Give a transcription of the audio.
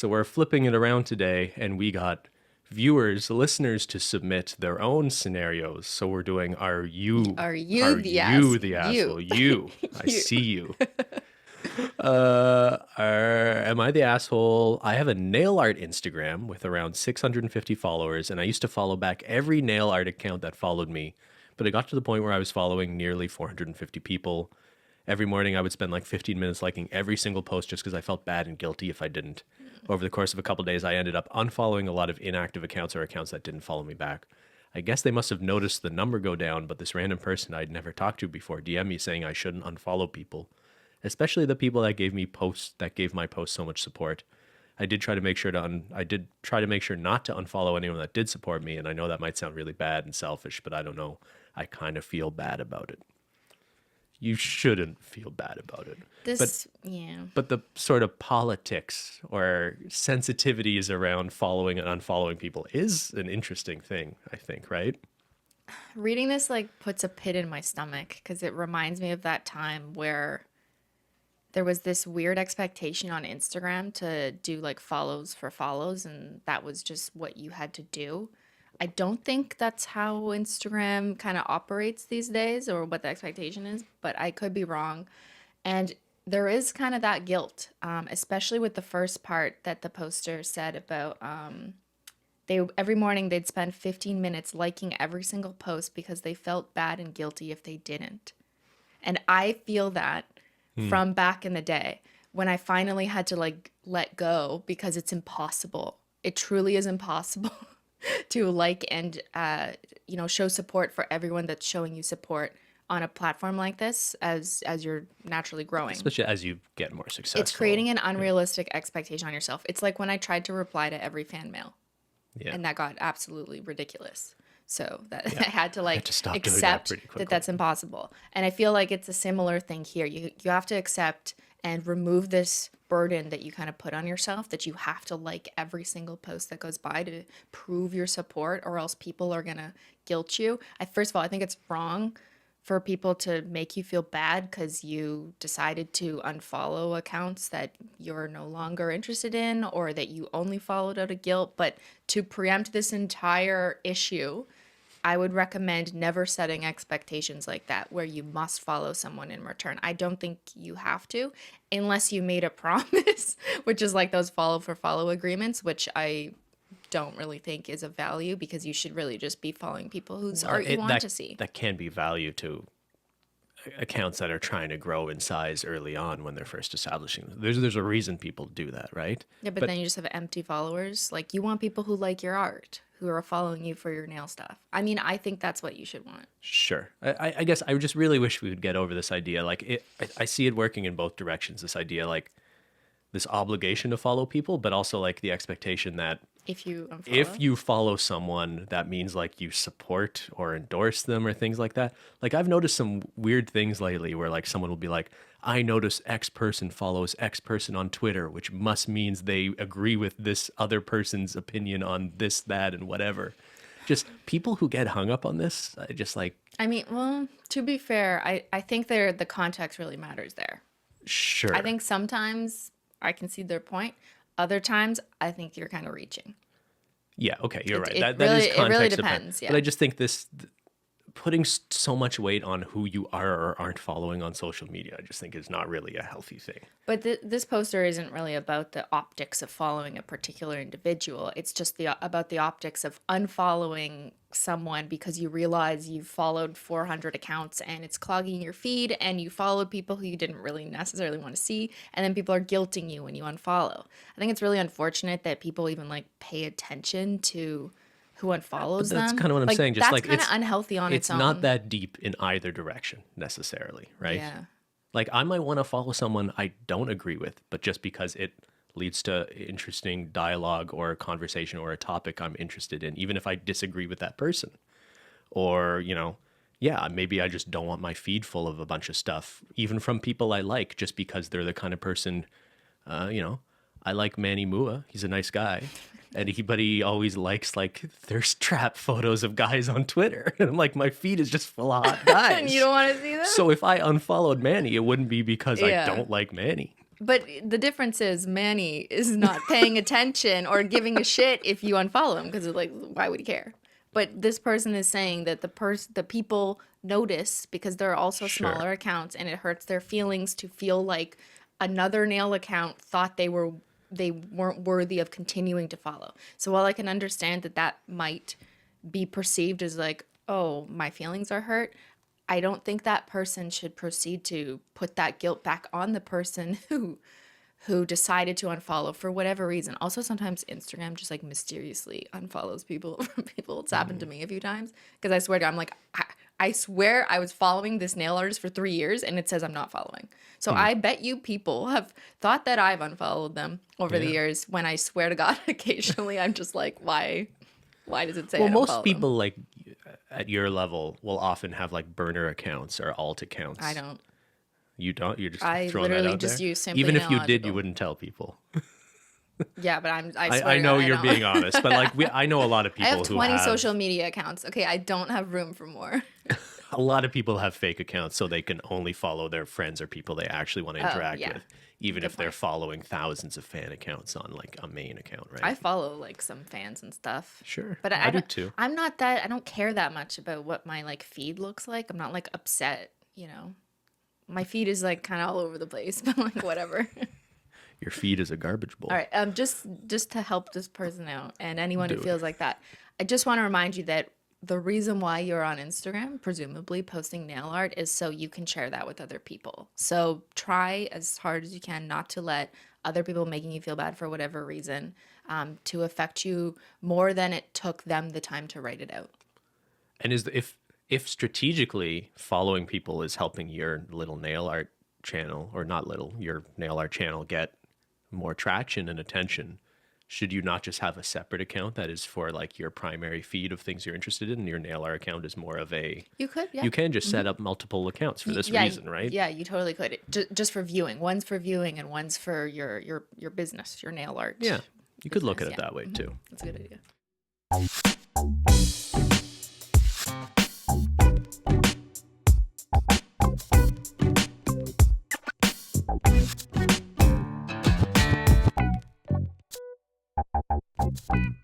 So we're flipping it around today, and we got viewers, listeners to submit their own scenarios. So we're doing Are are you the you ass? the You. asshole? You. I You. see you. Am I the asshole? I have a nail art Instagram with around 650 followers, and I used to follow back every nail art account that followed me. But it got to the point where I was following nearly 450 people. Every morning, I would spend like 15 minutes liking every single post just because I felt bad and guilty if I didn't. Over the course of a couple days, I ended up unfollowing a lot of inactive accounts or accounts that didn't follow me back. I guess they must have noticed the number go down, but this random person I'd never talked to before DM me saying I shouldn't unfollow people, especially the people that gave my posts so much support. I did try to make sure not to unfollow anyone that did support me, and I know that might sound really bad and selfish, but I don't know. I kind of feel bad about it. You shouldn't feel bad about it. Yeah. But the sort of politics or sensitivities around following and unfollowing people is an interesting thing, I think, right? Reading this like puts a pit in my stomach because it reminds me of that time where there was this weird expectation on Instagram to do like follows for follows, and that was just what you had to do. I don't think that's how Instagram kind of operates these days or what the expectation is, but I could be wrong. And there is kind of that guilt, especially with the first part that the poster said about they every morning they'd spend 15 minutes liking every single post because they felt bad and guilty if they didn't. And I feel that from back in the day when I finally had to like let go because it's impossible. It truly is impossible to like and show support for everyone that's showing you support on a platform like this as you're naturally growing. Especially as you get more successful. It's creating an unrealistic expectation on yourself. It's like when I tried to reply to every fan mail. Yeah. And that got absolutely ridiculous. So that I had to like stop doing that accept pretty quickly. that that's impossible. And I feel like it's a similar thing here. You have to accept and remove this burden that you kind of put on yourself that you have to like every single post that goes by to prove your support, or else people are going to guilt you. First of all, I think it's wrong for people to make you feel bad because you decided to unfollow accounts that you're no longer interested in or that you only followed out of guilt. But to preempt this entire issue, I would recommend never setting expectations like that where you must follow someone in return. I don't think you have to unless you made a promise, which is like those follow for follow agreements, which I don't really think is of value because you should really just be following people whose art you want to see. That can be value to accounts that are trying to grow in size early on when they're first establishing them. There's a reason people do that, right? Yeah, but then you just have empty followers. Like you want people who like your art, who are following you for your nail stuff. I mean, I think that's what you should want. Sure. I guess I just really wish we would get over this idea. Like I see it working in both directions. This idea, like this obligation to follow people, but also like the expectation that If if you follow someone, that means like you support or endorse them or things like that. Like I've noticed some weird things lately where like someone will be like, I notice X person follows X person on Twitter, which must means they agree with this other person's opinion on this, that, and whatever. Just people who get hung up on this, just like, I mean, well, to be fair, I think the context really matters there. sure. I think sometimes I can see their point. Other times, I think you're kind of reaching. Yeah, okay, you're right. It That really- is it context really dependent. depends, yeah. But I just think putting so much weight on who you are or aren't following on social media, I just think is not really a healthy thing. But this poster isn't really about the optics of following a particular individual. It's just about the optics of unfollowing someone because you realize you've followed 400 accounts and it's clogging your feed, and you followed people who you didn't really necessarily want to see, and then people are guilting you when you unfollow. I think it's really unfortunate that people even like pay attention to who unfollows But that's them. kind of what I'm saying. Just that's like kind of unhealthy on its own. It's not that deep in either direction necessarily, right? Yeah. Like I might want to follow someone I don't agree with, but just because it leads to interesting dialogue or a conversation or a topic I'm interested in, even if I disagree with that person. Or, yeah, maybe I just don't want my feed full of a bunch of stuff, even from people I like, just because they're the kind of person, I like Manny Mua. He's a nice guy. But he always likes like thirst trap photos of guys on Twitter. And I'm like, my feed is just full of hot guys. And you don't want to see them? So if I unfollowed Manny, it wouldn't be because Yeah. I don't like Manny. But the difference is Manny is not paying attention or giving a shit if you unfollow him because like, why would he care? But this person is saying that the people notice because there are also Sure. smaller accounts, and it hurts their feelings to feel like another nail account thought they weren't worthy of continuing to follow. So while I can understand that that might be perceived as like, oh, my feelings are hurt, I don't think that person should proceed to put that guilt back on the person who decided to unfollow for whatever reason. Also, sometimes Instagram just like mysteriously unfollows people from people. It's happened to me a few times because I swear to God, I'm like, I swear I was following this nail artist for 3 years and it says I'm not following. So I bet you people have thought that I've unfollowed them over the years when I swear to God, occasionally I'm just like, why does it say I Well, don't most follow people like at your level will often have like burner accounts or alt accounts. them? I don't. You don't? You're just I throwing that literally out just there? use Simply Even if you did, you Nailogical. wouldn't tell people. Yeah, but I swear I to know God, I you're don't. being honest, but like I know a lot of I people have who 20 have social media accounts. Okay, I don't have room for more. a lot of people have fake accounts so they can only follow their friends or people they actually want to interact yeah. with, even Good if they're point. following thousands of fan accounts on like a main account, right? I follow like some fans and stuff. Sure. But I do don't, too. I'm not that I don't care that much about what my like feed looks like. I'm not like upset, you know. My feed is like kind of all over the place, but like whatever. Your feed is a garbage bowl. All right, just to help this person out and anyone who Do it. feels like that, I just want to remind you that the reason why you're on Instagram, presumably posting nail art, is so you can share that with other people. So try as hard as you can not to let other people making you feel bad for whatever reason to affect you more than it took them the time to write it out. And if strategically following people is helping your little nail art channel, or not little, your nail art channel get more traction and attention, should you not just have a separate account that is for like your primary feed of things you're interested in, and your nail art account is more of a You could, yeah. you can just set up multiple accounts for this Yeah, reason, right? yeah, you totally could. Just for viewing. One's for viewing and one's for your business, your nail art. Yeah. You could look at business, it that way too. That's a good idea.